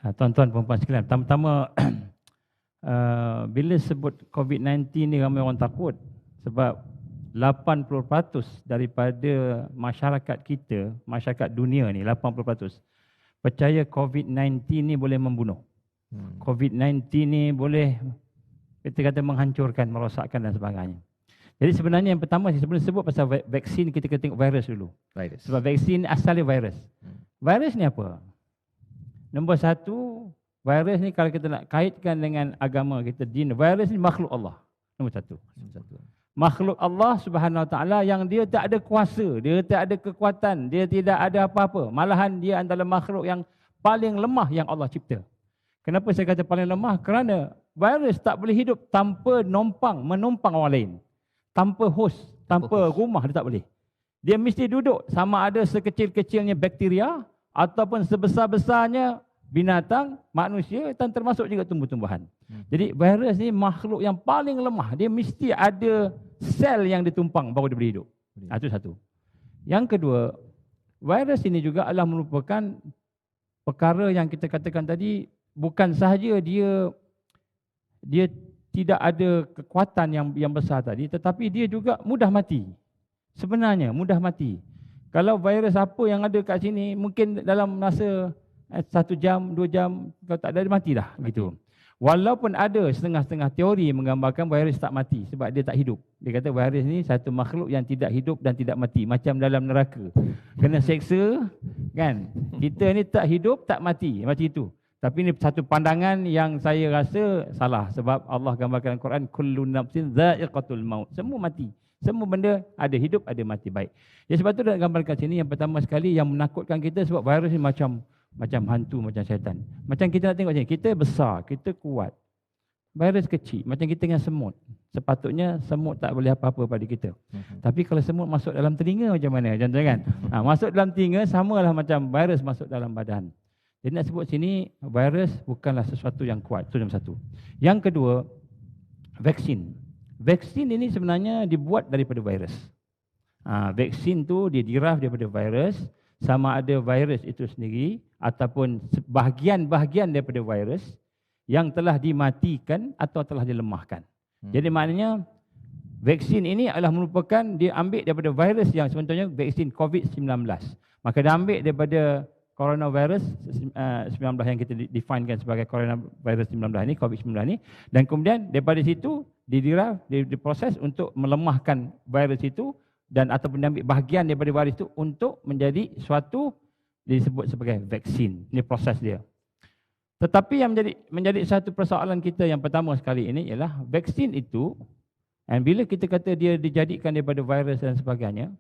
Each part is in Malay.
Tuan-tuan perempuan sekalian, pertama-tama bila sebut COVID-19 ni ramai orang takut sebab 80% daripada masyarakat kita, masyarakat dunia ni 80% percaya COVID-19 ni boleh membunuh. COVID-19 ni boleh kita kata menghancurkan, merosakkan dan sebagainya. Jadi sebenarnya yang pertama sebelum sebut pasal vaksin, kita kena tengok virus dulu. Sebab vaksin asalnya virus. Virus ni apa? Nombor satu, virus ni kalau kita nak kaitkan dengan agama kita, din, virus ni makhluk Allah. Nombor satu. Makhluk Allah Subhanahu Wa Taala yang dia tak ada kuasa, dia tak ada kekuatan, dia tidak ada apa-apa. Malahan dia adalah makhluk yang paling lemah yang Allah cipta. Kenapa saya kata paling lemah? Kerana virus tak boleh hidup tanpa menumpang orang lain. Tanpa host, tanpa rumah dia tak boleh. Dia mesti duduk sama ada sekecil-kecilnya bakteria ataupun sebesar-besarnya binatang, manusia dan termasuk juga tumbuh-tumbuhan. Jadi virus ni makhluk yang paling lemah. Dia mesti ada sel yang ditumpang baru dia boleh hidup. Itu satu. Yang kedua, virus ini juga adalah merupakan perkara yang kita katakan tadi, bukan sahaja dia tidak ada kekuatan yang besar tadi, tetapi dia juga mudah mati. Sebenarnya mudah mati. Kalau virus apa yang ada kat sini, mungkin dalam masa 1 jam, 2 jam, kalau tak ada, dia mati dah. Gitu. Walaupun ada setengah-setengah teori menggambarkan virus tak mati sebab dia tak hidup. Dia kata virus ni satu makhluk yang tidak hidup dan tidak mati. Macam dalam neraka. Kena seksa, kan? Kita ni tak hidup, tak mati. Macam itu. Tapi ini satu pandangan yang saya rasa salah. Sebab Allah gambarkan dalam Quran, kullu nafsin dha'iqatul maut. Semua mati. Semua benda ada hidup, ada mati. Baik. Ya, sebab tu nak gambarkan sini yang pertama sekali yang menakutkan kita sebab virus ni macam hantu, macam syaitan. Macam kita nak tengok sini, kita besar, kita kuat. Virus kecil, macam kita dengan semut. Sepatutnya semut tak boleh apa-apa pada kita. Tapi kalau semut masuk dalam telinga macam mana? Contohnya kan? Masuk dalam telinga samalah macam virus masuk dalam badan. Jadi nak sebut sini, virus bukanlah sesuatu yang kuat. Itu nombor satu. Yang kedua, vaksin. Vaksin ini sebenarnya dibuat daripada virus. Vaksin tu dia diraf daripada virus, sama ada virus itu sendiri ataupun bahagian-bahagian daripada virus yang telah dimatikan atau telah dilemahkan. Jadi maknanya vaksin ini adalah merupakan dia ambil daripada virus yang contohnya vaksin COVID-19. Maka dia ambil daripada coronavirus 19 yang kita definekan sebagai coronavirus 19 ni, COVID-19 ni, dan kemudian daripada situ diproses untuk melemahkan virus itu dan ataupun diambil bahagian daripada virus itu untuk menjadi suatu disebut sebagai vaksin. Ini proses dia. Tetapi yang menjadi satu persoalan kita yang pertama sekali ini ialah vaksin itu, dan bila kita kata dia dijadikan daripada virus dan sebagainya,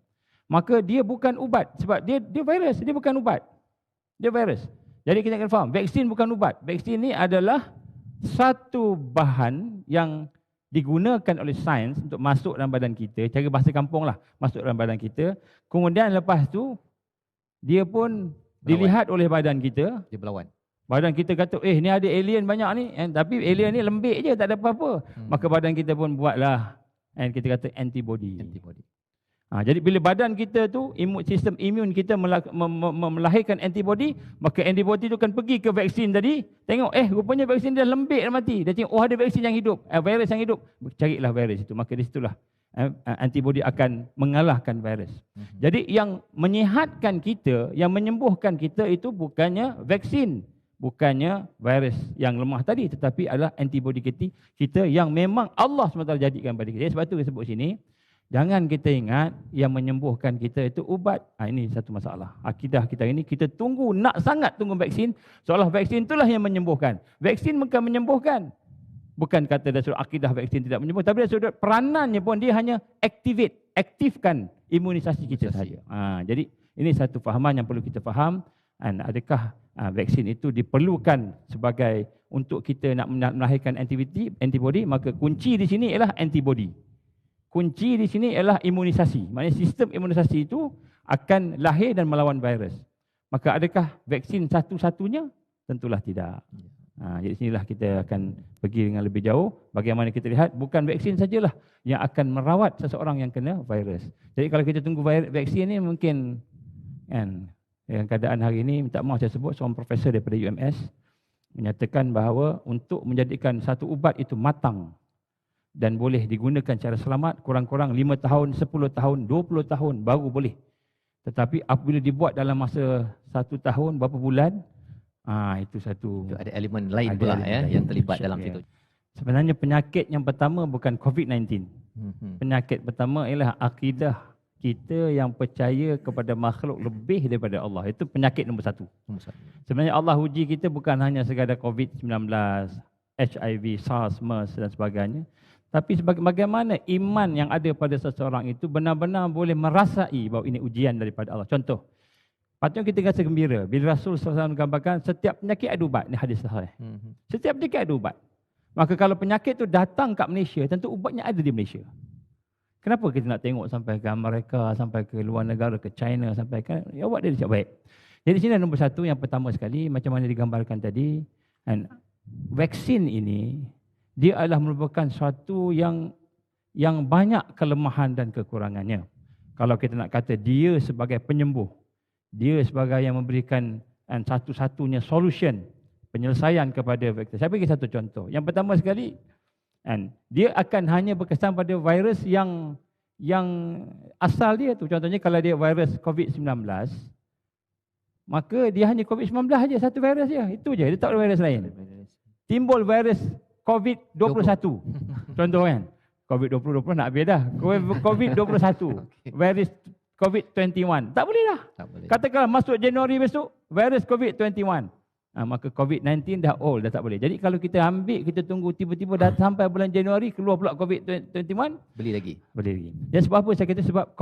maka dia bukan ubat sebab dia virus, dia bukan ubat. Dia virus. Jadi kita kena faham, vaksin bukan ubat. Vaksin ni adalah satu bahan yang digunakan oleh sains untuk masuk dalam badan kita, cara bahasa kampung lah, masuk dalam badan kita. Kemudian lepas tu, dia pun dilihat oleh badan kita. Dia berlawan. Badan kita kata, ni ada alien banyak ni. Tapi alien ni lembik je, tak ada apa-apa. Maka badan kita pun buatlah, kita kata antibody. Jadi bila badan kita tu, sistem imun kita melahirkan antibody, maka antibody tu akan pergi ke vaksin tadi, tengok rupanya vaksin dia lembik dan mati. Dia tengok ada vaksin yang hidup, virus yang hidup, carilah virus itu. Maka di situlah antibody akan mengalahkan virus. Jadi yang menyihatkan kita, yang menyembuhkan kita itu bukannya vaksin, bukannya virus yang lemah tadi, tetapi adalah antibody kita yang memang Allah SWT jadikan pada kita. Sebab itu saya sebut sini, jangan kita ingat yang menyembuhkan kita itu ubat. Ini satu masalah. Akidah kita ini, kita nak sangat tunggu vaksin. Seolah vaksin itulah yang menyembuhkan. Vaksin bukan menyembuhkan. Bukan kata dari sudut akidah vaksin tidak menyembuhkan. Tapi dari sudut peranannya pun dia hanya aktifkan imunisasi kita saja. Jadi ini satu fahaman yang perlu kita faham. Adakah vaksin itu diperlukan sebagai untuk kita nak melahirkan antibody? Maka kunci di sini ialah antibody. Kunci di sini ialah imunisasi. Maksudnya sistem imunisasi itu akan lahir dan melawan virus. Maka adakah vaksin satu-satunya? Tentulah tidak. Jadi sinilah kita akan pergi dengan lebih jauh. Bagaimana kita lihat, bukan vaksin sajalah yang akan merawat seseorang yang kena virus. Jadi kalau kita tunggu vaksin ni mungkin, dengan keadaan hari ini, minta maaf saya sebut, seorang profesor daripada UMS, menyatakan bahawa untuk menjadikan satu ubat itu matang dan boleh digunakan secara selamat, kurang-kurang 5 tahun, 10 tahun, 20 tahun baru boleh. Tetapi apabila dibuat dalam masa 1 tahun, berapa bulan, itu satu. Itu ada elemen lain pula yang terlibat dalam situ. Sebenarnya penyakit yang pertama bukan COVID-19. Penyakit pertama ialah akidah kita yang percaya kepada makhluk lebih daripada Allah. Itu penyakit nombor satu. Sebenarnya Allah uji kita bukan hanya sekadar COVID-19, HIV, SARS, MERS dan sebagainya. Tapi bagaimana iman yang ada pada seseorang itu benar-benar boleh merasai bahawa ini ujian daripada Allah. Contoh, patutnya kita rasa gembira. Bila Rasul SAW menggambarkan setiap penyakit ada ubat. Ini hadis sahih. Setiap penyakit ada ubat. Maka kalau penyakit itu datang kat Malaysia, tentu ubatnya ada di Malaysia. Kenapa kita nak tengok sampai ke Amerika, sampai ke luar negara, ke China, sampai ke... Ya, ubat dia siap baik. Jadi sini nombor satu, yang pertama sekali, macam mana digambarkan tadi, vaksin ini, dia adalah merupakan suatu yang banyak kelemahan dan kekurangannya. Kalau kita nak kata dia sebagai penyembuh, dia sebagai yang memberikan satu-satunya solution, penyelesaian kepada vaksin. Saya bagi satu contoh. Yang pertama sekali, dia akan hanya berkesan pada virus yang asal dia tu. Contohnya kalau dia virus COVID-19, maka dia hanya COVID-19 saja, satu virus je. Itu je, dia tak ada virus lain. Timbul virus COVID-21. Contoh kan, COVID-20 nak habis dah. COVID-21, virus COVID-21. Tak boleh dah. Katakanlah masuk Januari besok, virus COVID-21. Maka COVID-19 dah old, dah tak boleh. Jadi kalau kita ambil, kita tunggu tiba-tiba dah sampai bulan Januari, keluar pula COVID-21, beli lagi. Dan sebab apa saya kata? Sebab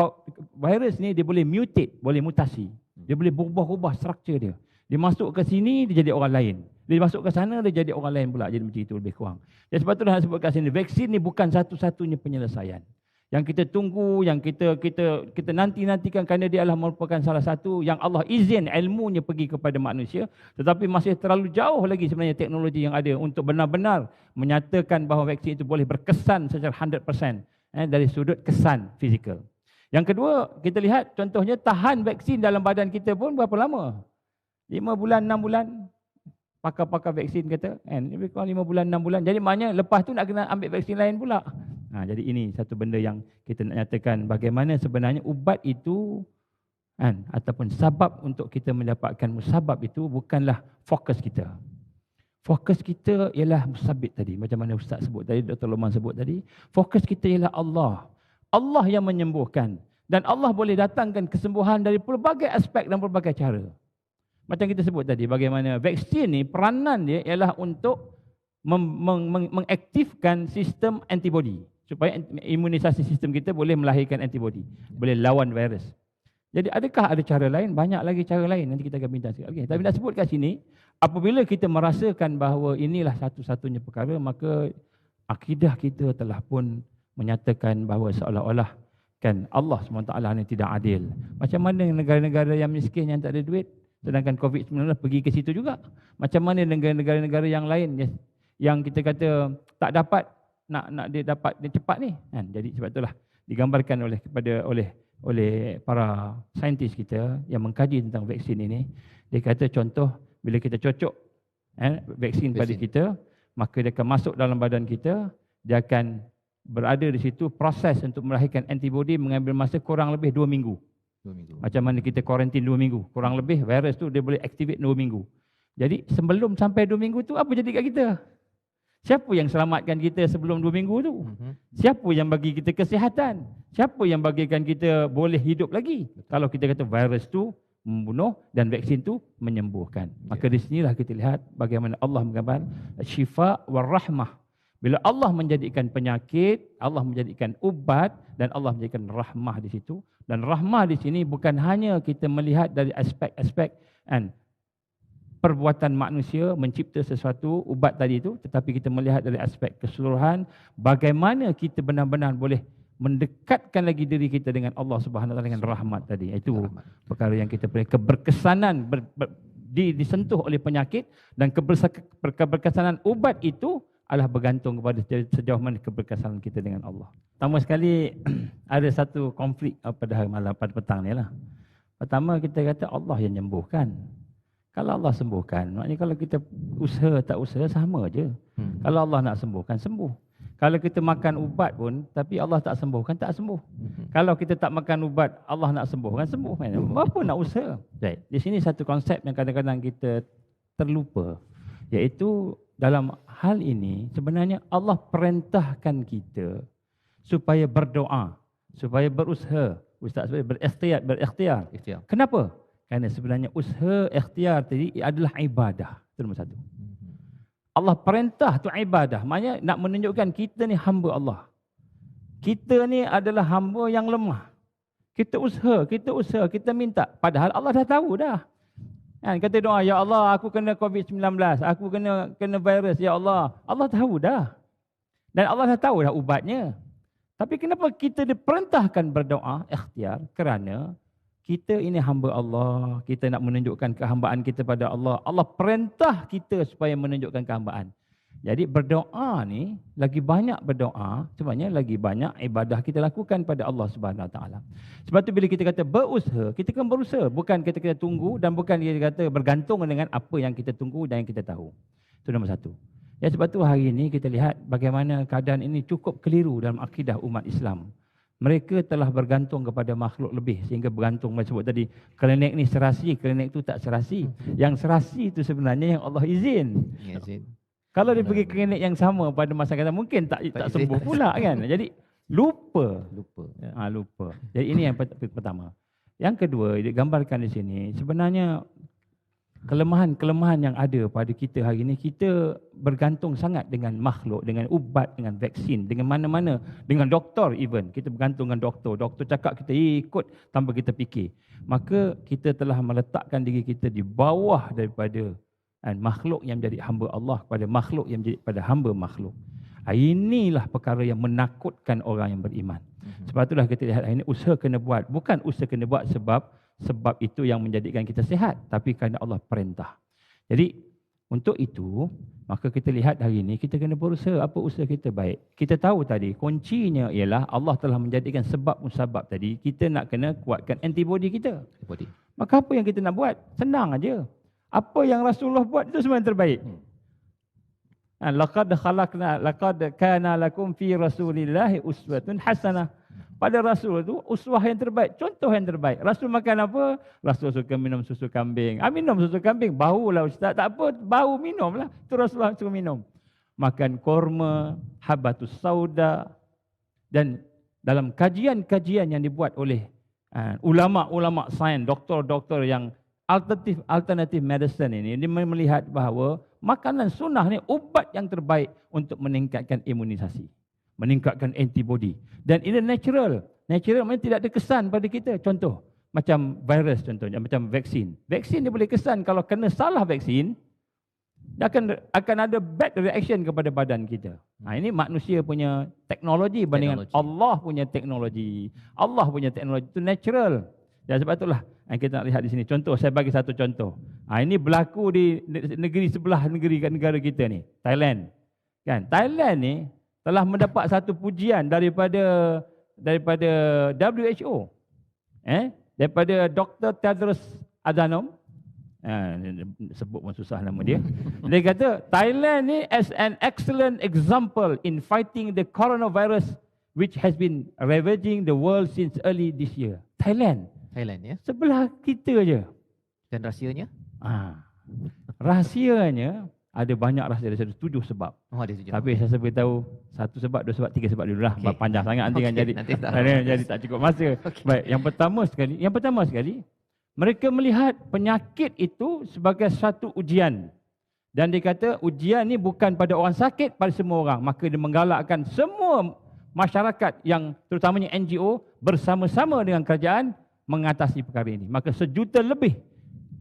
virus ni dia boleh mutate, boleh mutasi. Dia boleh berubah-ubah struktur dia. Dia masuk ke sini, dia jadi orang lain. Dia masuk ke sana, dia jadi orang lain pula. Jadi macam itu lebih kurang. Dan sebab itulah saya sebut kat sini, vaksin ni bukan satu-satunya penyelesaian. Yang kita tunggu, yang kita nanti-nantikan kerana dia adalah merupakan salah satu yang Allah izin ilmunya pergi kepada manusia, tetapi masih terlalu jauh lagi sebenarnya teknologi yang ada untuk benar-benar menyatakan bahawa vaksin itu boleh berkesan secara 100% dari sudut kesan fizikal. Yang kedua, kita lihat contohnya tahan vaksin dalam badan kita pun berapa lama? 5 bulan, 6 bulan. Pakar-pakar vaksin kata, lebih kurang 5 bulan, 6 bulan. Jadi maknanya lepas tu nak kena ambil vaksin lain pula. Jadi ini satu benda yang kita nak nyatakan bagaimana sebenarnya ubat itu ataupun sabab untuk kita mendapatkan musabab itu bukanlah fokus kita. Fokus kita ialah musabib tadi. Macam mana Ustaz sebut tadi, Dr. Loman sebut tadi. Fokus kita ialah Allah. Allah yang menyembuhkan. Dan Allah boleh datangkan kesembuhan dari pelbagai aspek dan pelbagai cara. Macam kita sebut tadi, bagaimana vaksin ni peranan dia ialah untuk mengaktifkan sistem antibody. Supaya imunisasi sistem kita boleh melahirkan antibody. Boleh lawan virus. Jadi adakah ada cara lain? Banyak lagi cara lain. Nanti kita akan bincang sikit. Okay. Tapi nak sebut kat sini, apabila kita merasakan bahawa inilah satu-satunya perkara, maka akidah kita telah pun menyatakan bahawa seolah-olah kan Allah SWT ni tidak adil. Macam mana negara-negara yang miskin yang tak ada duit, sedangkan COVID-19 pergi ke situ juga. Macam mana negara-negara yang lain yang kita kata tak dapat nak dia dapat dia cepat ni kan. Jadi sebab itulah digambarkan oleh para saintis kita yang mengkaji tentang vaksin ini. Dia kata contoh bila kita cocok vaksin pada kita, maka dia akan masuk dalam badan kita, dia akan berada di situ, proses untuk melahirkan antibody mengambil masa kurang lebih 2 minggu. 2 minggu. Macam mana kita kuarantin 2 minggu, kurang lebih virus tu dia boleh activate 2 minggu. Jadi sebelum sampai 2 minggu tu apa jadi kat kita? Siapa yang selamatkan kita sebelum 2 minggu tu? Siapa yang bagi kita kesihatan? Siapa yang bagikan kita boleh hidup lagi? Kalau kita kata virus tu membunuh dan vaksin tu menyembuhkan. Maka di sinilah kita lihat bagaimana Allah menggambar syifa war rahmah. Bila Allah menjadikan penyakit, Allah menjadikan ubat dan Allah menjadikan rahmah di situ. Dan rahmah di sini bukan hanya kita melihat dari aspek-aspek perbuatan manusia mencipta sesuatu ubat tadi itu, tetapi kita melihat dari aspek keseluruhan bagaimana kita benar-benar boleh mendekatkan lagi diri kita dengan Allah Subhanahu Wa Taala dengan rahmat tadi. Itu perkara yang kita perlu, keberkesanan disentuh oleh penyakit dan keberkesanan ubat itu adalah bergantung kepada sejauh mana keberkesanan kita dengan Allah. Pertama sekali ada satu konflik pada hari malam, pada petang ni lah. Pertama kita kata Allah yang menyembuhkan. Kalau Allah sembuhkan, maknanya kalau kita usaha tak usaha sama je. Kalau Allah nak sembuhkan, sembuh. Kalau kita makan ubat pun, tapi Allah tak sembuhkan, tak sembuh. Kalau kita tak makan ubat, Allah nak sembuhkan, sembuh. Apa nak usaha? Right. Di sini satu konsep yang kadang-kadang kita terlupa. Iaitu dalam hal ini, sebenarnya Allah perintahkan kita supaya berdoa, supaya berusaha. Ustaz supaya berikhtiar. Kenapa? Kerana sebenarnya usaha ikhtiar tadi adalah ibadah. Itu nombor satu. Allah perintah tu ibadah. Maknanya nak menunjukkan kita ni hamba Allah. Kita ni adalah hamba yang lemah. Kita usaha, kita minta. Padahal Allah dah tahu dah. Kan, kata doa, ya Allah aku kena COVID-19, aku kena virus, ya Allah. Allah tahu dah. Dan Allah dah tahu dah ubatnya. Tapi kenapa kita diperintahkan berdoa, ikhtiar? Kerana kita ini hamba Allah, kita nak menunjukkan kehambaan kita pada Allah. Allah perintah kita supaya menunjukkan kehambaan. Jadi berdoa ni, lagi banyak berdoa, sebenarnya lagi banyak ibadah kita lakukan pada Allah Subhanahu Wa Taala. Sebab tu bila kita kata berusaha, kita kan berusaha. Bukan kita tunggu dan bukan kita kata bergantung dengan apa yang kita tunggu dan yang kita tahu. Itu nombor satu. Ya, sebab tu hari ini kita lihat bagaimana keadaan ini cukup keliru dalam akidah umat Islam. Mereka telah bergantung kepada makhluk lebih sehingga bergantung, macam sebut tadi, klinik ni serasi, klinik tu tak serasi. Yang serasi itu sebenarnya yang Allah izin. Kalau dia pergi klinik yang sama pada masa kata mungkin tak sembuh pula kan. Jadi lupa. Lupa. Jadi ini yang pertama. Yang kedua, digambarkan di sini sebenarnya kelemahan-kelemahan yang ada pada kita hari ini, kita bergantung sangat dengan makhluk, dengan ubat, dengan vaksin, dengan mana-mana, dengan doktor even. Kita bergantung dengan doktor. Doktor cakap kita ikut tanpa kita fikir. Maka kita telah meletakkan diri kita di bawah daripada makhluk yang menjadi hamba Allah kepada makhluk yang menjadi pada hamba makhluk. Inilah perkara yang menakutkan orang yang beriman. Sebab itulah kita lihat hari ini usaha kena buat. Bukan usaha kena buat sebab itu yang menjadikan kita sihat, tapi kerana Allah perintah. Jadi untuk itu, maka kita lihat hari ini kita kena berusaha. Apa usaha kita baik? Kita tahu tadi kuncinya ialah Allah telah menjadikan sebab musabab tadi. Kita nak kena kuatkan antibody kita. Maka apa yang kita nak buat? Senang aja. Apa yang Rasulullah buat itu semua yang terbaik. Laqad kana lakum fi Rasulillahi uswatun hasanah. Pada Rasul itu uswah yang terbaik, contoh yang terbaik. Rasul makan apa? Rasul suka minum susu kambing. Minum susu kambing, bau lah ustaz. Tak apa, bau minum lah. Itu Rasulullah suka minum. Makan korma, habatus sauda. Dan dalam kajian-kajian yang dibuat oleh ulama-ulama sains, doktor-doktor yang alternatif medicine ini, dia melihat bahawa makanan sunnah ni ubat yang terbaik untuk meningkatkan imunisasi, meningkatkan antibody. Dan ini natural. Natural maknanya tidak ada kesan pada kita. Contoh, macam virus contohnya, macam vaksin. Vaksin dia boleh kesan kalau kena salah vaksin, dia akan ada bad reaction kepada badan kita. Ini manusia punya teknologi bandingkan Allah punya teknologi. Allah punya teknologi itu natural. Dan sebab itulah kita nak lihat di sini. Contoh, saya bagi satu contoh. Ini berlaku di negeri sebelah negara kita ni, Thailand. Kan? Thailand ni telah mendapat satu pujian daripada WHO. Daripada Dr. Tedros Adhanom. Sebut pun susah nama dia. Dia kata, Thailand ni as an excellent example in fighting the coronavirus which has been ravaging the world since early this year. Thailand ya. Sebelah kita je. Dan rahsianya? Rahsianya ada banyak rahsia, ada 7 sebab. Ada 7. Tapi saya beritahu 1 sebab, 2 sebab, 3 sebab dululah. Okay. Panjang sangat nanti kan jadi tak cukup masa. Okay. Baik, yang pertama sekali, mereka melihat penyakit itu sebagai satu ujian. Dan dia kata ujian ni bukan pada orang sakit, pada semua orang. Maka dia menggalakkan semua masyarakat yang terutamanya NGO bersama-sama dengan kerajaan mengatasi perkara ini. Maka 1 juta lebih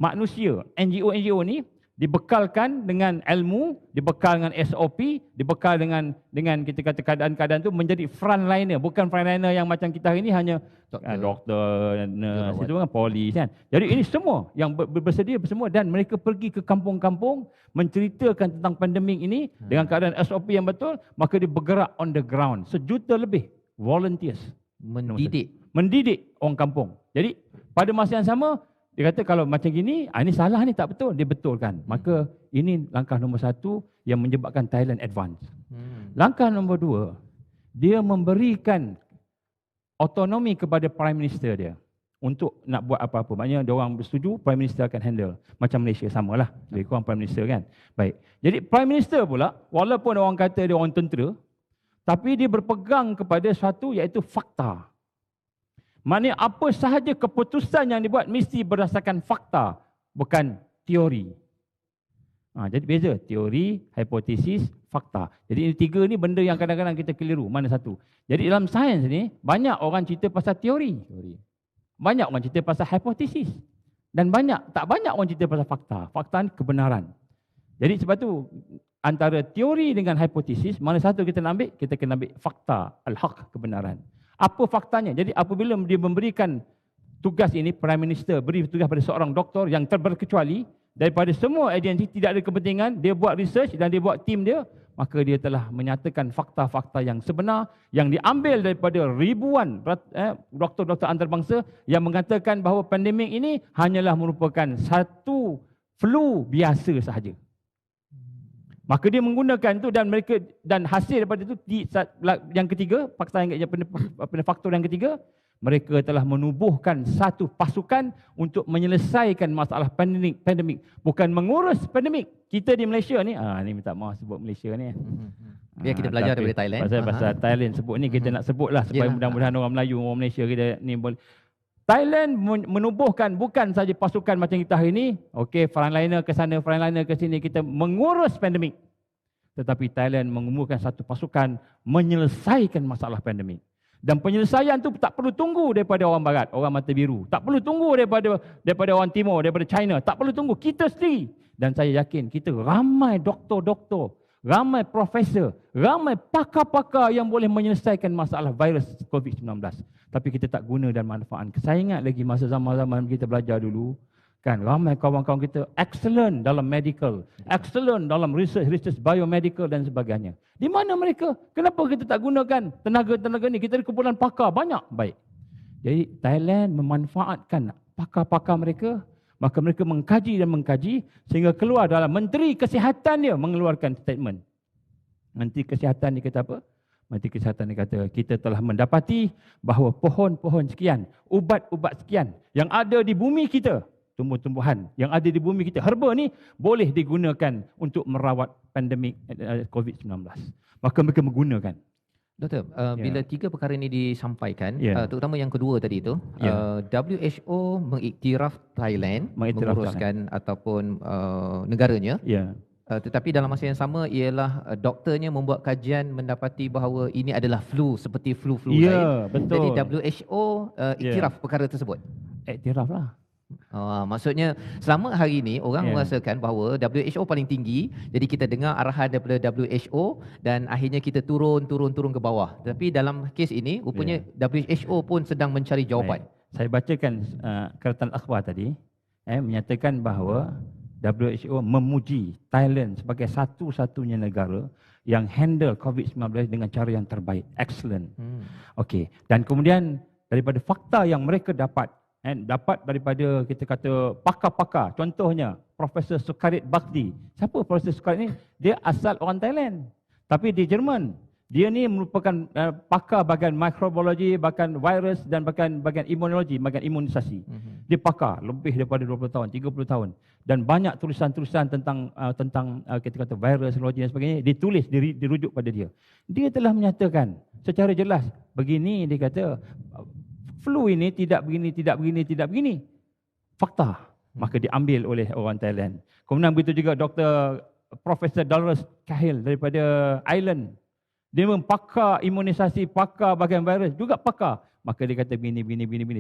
manusia, NGO ni dibekalkan dengan ilmu, dibekal dengan SOP, dibekal dengan kita kata keadaan-keadaan tu menjadi frontliner, bukan frontliner yang macam kita hari ini hanya doktor, nurse, itu kan polis kan. Jadi ini semua yang bersedia semua, dan mereka pergi ke kampung-kampung menceritakan tentang pandemik ini dengan keadaan SOP yang betul, maka dia bergerak on the ground. 1 juta lebih volunteers mendidik orang kampung. Jadi pada masa yang sama Dia kata kalau macam gini, ini salah ni, tak betul. Dia betulkan. Maka ini langkah nombor 1 yang menyebabkan Thailand advance. Langkah nombor 2, dia memberikan autonomi kepada Prime Minister dia untuk nak buat apa-apa. Maknanya dia orang bersetuju, Prime Minister akan handle. Macam Malaysia samalah. Lebih kurang Prime Minister kan. Baik. Jadi Prime Minister pula, walaupun orang kata dia orang tentera, tapi dia berpegang kepada satu iaitu fakta. Maknanya apa sahaja keputusan yang dibuat mesti berdasarkan fakta, bukan teori. Jadi beza, teori, hipotesis, fakta. Jadi ini 3 ni benda yang kadang-kadang kita keliru. Mana satu? Jadi dalam sains ni, banyak orang cerita pasal teori. Banyak orang cerita pasal hipotesis. Dan tak banyak orang cerita pasal fakta. Fakta ni kebenaran. Jadi sebab tu, antara teori dengan hipotesis, mana satu kita nak ambil? Kita kena ambil fakta, al-haq, kebenaran. Apa faktanya? Jadi apabila dia memberikan tugas ini, Prime Minister beri tugas pada seorang doktor yang terberkecuali, daripada semua agensi tidak ada kepentingan, dia buat research dan dia buat tim dia, maka dia telah menyatakan fakta-fakta yang sebenar yang diambil daripada ribuan doktor-doktor antarabangsa yang mengatakan bahawa pandemik ini hanyalah merupakan satu flu biasa sahaja. Maka dia menggunakan itu dan hasil daripada itu yang ketiga, faktor yang ketiga, mereka telah menubuhkan satu pasukan untuk menyelesaikan masalah pandemik, bukan mengurus pandemik. Kita di Malaysia ni, ni minta maaf sebut Malaysia ni. Biar kita belajar daripada Thailand. Pasal Thailand sebut ni, kita nak sebutlah supaya mudah-mudahan orang Melayu, orang Malaysia kita ni boleh. Thailand menubuhkan bukan saja pasukan macam kita hari ini, frontliner ke sana, frontliner ke sini, kita mengurus pandemik. Tetapi Thailand mengumumkan satu pasukan menyelesaikan masalah pandemik. Dan penyelesaian tu tak perlu tunggu daripada orang barat, orang mata biru. Tak perlu tunggu daripada orang timur, daripada China. Tak perlu tunggu, kita sendiri. Dan saya yakin kita ramai doktor-doktor, ramai profesor, ramai pakar-pakar yang boleh menyelesaikan masalah virus COVID-19. Tapi kita tak guna dan manfaat. Saya ingat lagi masa zaman-zaman kita belajar dulu, kan ramai kawan-kawan kita excellent dalam medical, excellent dalam research biomedical dan sebagainya. Di mana mereka? Kenapa kita tak gunakan tenaga-tenaga ni? Kita ada kumpulan pakar banyak. Baik. Jadi Thailand memanfaatkan pakar-pakar mereka, maka mereka mengkaji sehingga keluar dalam Menteri Kesihatan dia mengeluarkan statement. Menteri Kesihatan ni kata apa? Menteri Kesihatan ni kata, kita telah mendapati bahawa pohon-pohon sekian, ubat-ubat sekian yang ada di bumi kita, tumbuh-tumbuhan yang ada di bumi kita, herba ni boleh digunakan untuk merawat pandemik COVID-19. Maka mereka menggunakan. Doktor, bila 3 perkara ini disampaikan, terutama yang kedua tadi itu, WHO mengiktiraf Thailand, menguruskan ataupun negaranya. Tetapi dalam masa yang sama ialah doktornya membuat kajian mendapati bahawa ini adalah flu seperti flu-flu lain. Betul. Jadi WHO iktiraf perkara tersebut. Iktiraf lah. Maksudnya selama hari ini orang merasakan bahawa WHO paling tinggi, jadi kita dengar arahan daripada WHO dan akhirnya kita turun ke bawah. Tapi dalam kes ini rupanya WHO pun sedang mencari jawapan. Saya bacakan Carta Akhbar tadi menyatakan bahawa WHO memuji Thailand sebagai satu-satunya negara yang handle COVID-19 dengan cara yang terbaik, excellent. Dan kemudian daripada fakta yang mereka dapat daripada kita kata pakar-pakar, contohnya Profesor Sukarit Bhakdi. Siapa Profesor Sukarit ni? Dia asal orang Thailand, tapi di Jerman. Dia ni merupakan pakar bahagian mikrobiologi, bahagian virus dan bahagian imunologi, bahagian imunisasi. Dia pakar lebih daripada 20 tahun, 30 tahun. Dan banyak tulisan-tulisan tentang kita kata virusologi dan sebagainya ditulis, dirujuk pada dia. Dia telah menyatakan secara jelas, begini dia kata, flu ini tidak begini. Fakta. Maka diambil oleh orang Thailand. Kemudian begitu juga Dr. Profesor Dolores Cahill daripada Ireland. Dia pakar imunisasi, pakar bahagian virus, juga pakar. Maka dia kata begini.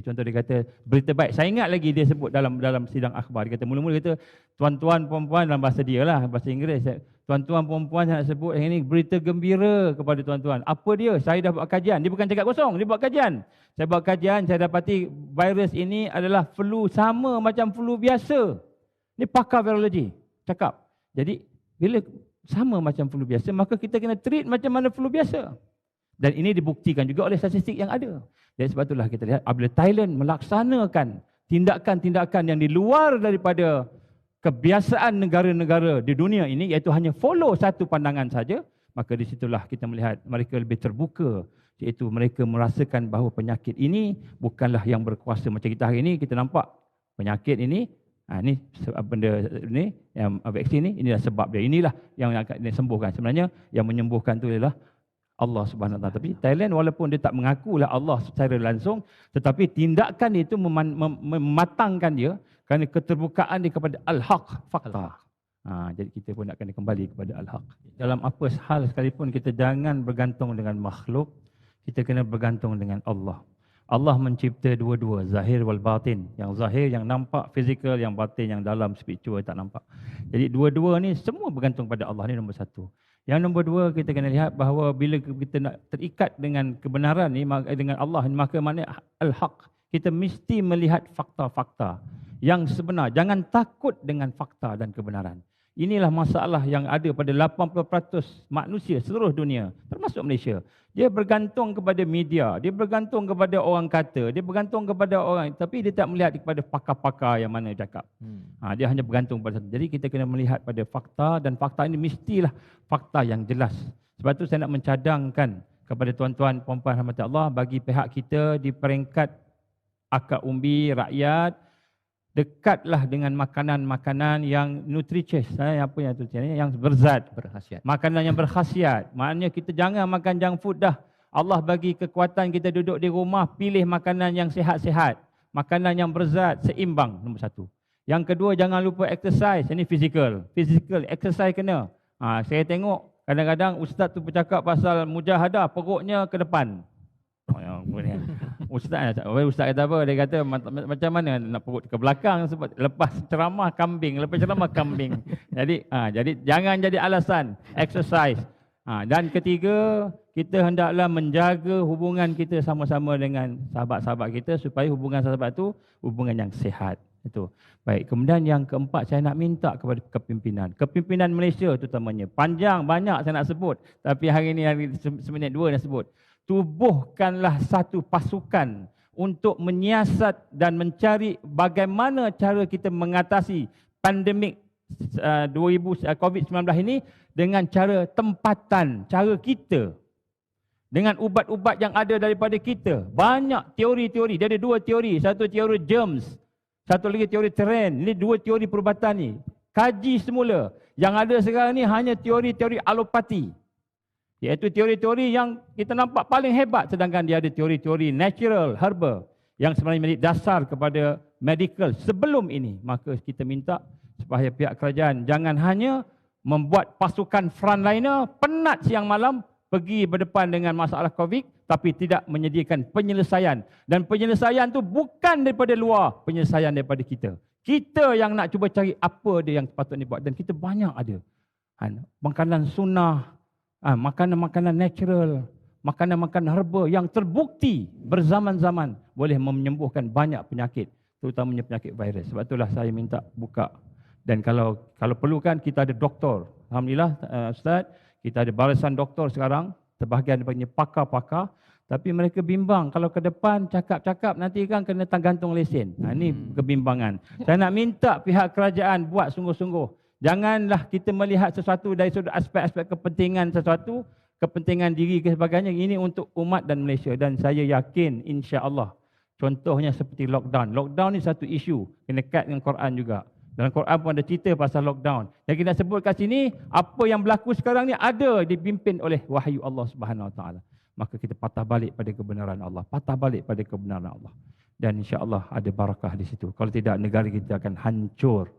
Contoh dia kata berita baik. Saya ingat lagi dia sebut dalam sidang akhbar. Dia kata mula-mula kata tuan-tuan puan-puan dalam bahasa dia lah, bahasa Inggeris. Tuan-tuan puan-puan nak sebut yang ini berita gembira kepada tuan-tuan. Apa dia? Saya dah buat kajian. Dia bukan cakap kosong, dia buat kajian. Saya buat kajian, saya dapati virus ini adalah flu sama macam flu biasa. Ini pakar virologi cakap. Jadi bila sama macam flu biasa, maka kita kena treat macam mana flu biasa. Dan ini dibuktikan juga oleh statistik yang ada. Jadi sebab itulah kita lihat apabila Thailand melaksanakan tindakan-tindakan yang di luar daripada kebiasaan negara-negara di dunia ini, iaitu hanya follow satu pandangan saja, maka di situlah kita melihat mereka lebih terbuka, iaitu mereka merasakan bahawa penyakit ini bukanlah yang berkuasa. Macam kita hari ini, kita nampak penyakit ini, ini benda ini, yang vaksin ini, inilah sebab dia. Inilah yang akan disembuhkan. Sebenarnya yang menyembuhkan itu adalah Allah Subhanahu Wa Taala. Tapi Thailand walaupun dia tak mengakulah Allah secara langsung, tetapi tindakan itu mematangkan dia kerana keterbukaan dia kepada al-haq, fakta. Jadi kita pun nak kena kembali kepada al-haq. Dalam apa hal sekalipun kita jangan bergantung dengan makhluk, kita kena bergantung dengan Allah. Allah mencipta dua-dua, zahir wal batin. Yang zahir yang nampak fizikal, yang batin yang dalam spiritual tak nampak. Jadi dua-dua ni semua bergantung pada Allah, ni nombor satu. Yang nombor dua, kita kena lihat bahawa bila kita nak terikat dengan kebenaran ni, dengan Allah, maka mana al-haq. Kita mesti melihat fakta-fakta yang sebenar. Jangan takut dengan fakta dan kebenaran. Inilah masalah yang ada pada 80% manusia seluruh dunia, termasuk Malaysia. Dia bergantung kepada media, dia bergantung kepada orang kata, dia bergantung kepada orang, tapi dia tak melihat kepada pakar-pakar yang mana cakap. Dia hanya bergantung pada satu. Jadi kita kena melihat pada fakta, dan fakta ini mestilah fakta yang jelas. Sebab tu saya nak mencadangkan kepada tuan-tuan, puan-puan rahmat Allah, bagi pihak kita di peringkat akar umbi rakyat, dekatlah dengan makanan-makanan yang nutritious, apa yang tu, yang berzat, berkhasiat. Makanan yang berkhasiat. Maknanya kita jangan makan junk food dah. Allah bagi kekuatan kita duduk di rumah, pilih makanan yang sihat-sihat, makanan yang berzat, seimbang, nombor satu. Yang kedua, jangan lupa exercise. Ini physical exercise kena. Saya tengok kadang-kadang ustaz tu bercakap pasal mujahadah, perutnya ke depan. Ustaz kata apa? Dia kata macam mana nak perut ke belakang, sebab lepas ceramah kambing. Jadi jangan jadi alasan, exercise. Dan ketiga, kita hendaklah menjaga hubungan kita sama-sama dengan sahabat-sahabat kita supaya hubungan sahabat itu hubungan yang sihat. Itu. Baik, kemudian yang keempat, saya nak minta kepada kepimpinan Malaysia terutamanya. Panjang banyak saya nak sebut, tapi hari ini seminit dua nak sebut. Tubuhkanlah satu pasukan untuk menyiasat dan mencari bagaimana cara kita mengatasi pandemik COVID-19 ini dengan cara tempatan, cara kita. Dengan ubat-ubat yang ada daripada kita. Banyak teori-teori, dia ada dua teori. Satu teori germs, satu lagi teori terrain. Ini dua teori perubatan ni. Kaji semula. Yang ada sekarang ni hanya teori-teori alopati. Iaitu teori-teori yang kita nampak paling hebat, sedangkan dia ada teori-teori natural, herbal, yang sebenarnya menjadi dasar kepada medical sebelum ini. Maka kita minta supaya pihak kerajaan jangan hanya membuat pasukan frontliner penat siang malam pergi berdepan dengan masalah COVID, tapi tidak menyediakan penyelesaian. Dan penyelesaian tu bukan daripada luar, penyelesaian daripada kita. Kita yang nak cuba cari apa dia yang patut dibuat, dan kita banyak ada. Makanan sunnah, makanan-makanan natural, makanan-makanan herba yang terbukti berzaman-zaman boleh menyembuhkan banyak penyakit, terutamanya penyakit virus. Sebab itulah saya minta buka. Dan kalau perlukan, kita ada doktor. Alhamdulillah, Ustaz, kita ada barisan doktor sekarang, sebahagian daripadanya pakar-pakar, tapi mereka bimbang kalau ke depan cakap-cakap nanti kan kena gantung lesen. Ini kebimbangan. Saya nak minta pihak kerajaan buat sungguh-sungguh. Janganlah kita melihat sesuatu dari sudut aspek-aspek kepentingan sesuatu, kepentingan diri ke sebagainya. Ini untuk umat dan Malaysia, dan saya yakin insya-Allah. Contohnya seperti lockdown. Lockdown ni satu isu, kena kait dengan Quran juga. Dalam Quran pun ada cerita pasal lockdown. Yang kita sebut kat sini, apa yang berlaku sekarang ni ada dipimpin oleh wahyu Allah Subhanahu Wa Taala. Maka kita patah balik pada kebenaran Allah, patah balik pada kebenaran Allah. Dan insya-Allah ada barakah di situ. Kalau tidak, negara kita akan hancur.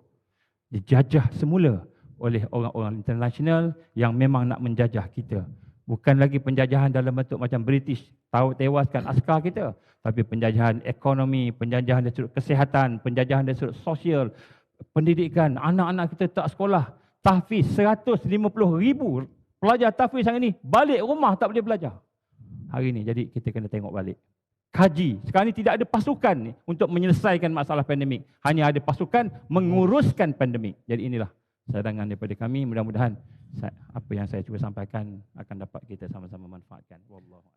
Dijajah semula oleh orang-orang internasional yang memang nak menjajah kita. Bukan lagi penjajahan dalam bentuk macam British tewaskan askar kita, tapi penjajahan ekonomi, penjajahan dari sudut kesihatan, penjajahan dari sudut sosial, pendidikan. Anak-anak kita tak sekolah. Tahfiz 150,000 pelajar tahfiz hari ini balik rumah tak boleh belajar. Hari ini, jadi kita kena tengok balik. Kaji. Sekarang ini tidak ada pasukan untuk menyelesaikan masalah pandemik. Hanya ada pasukan menguruskan pandemik. Jadi inilah cadangan daripada kami. Mudah-mudahan apa yang saya cuba sampaikan akan dapat kita sama-sama manfaatkan. Wallahu a'lam.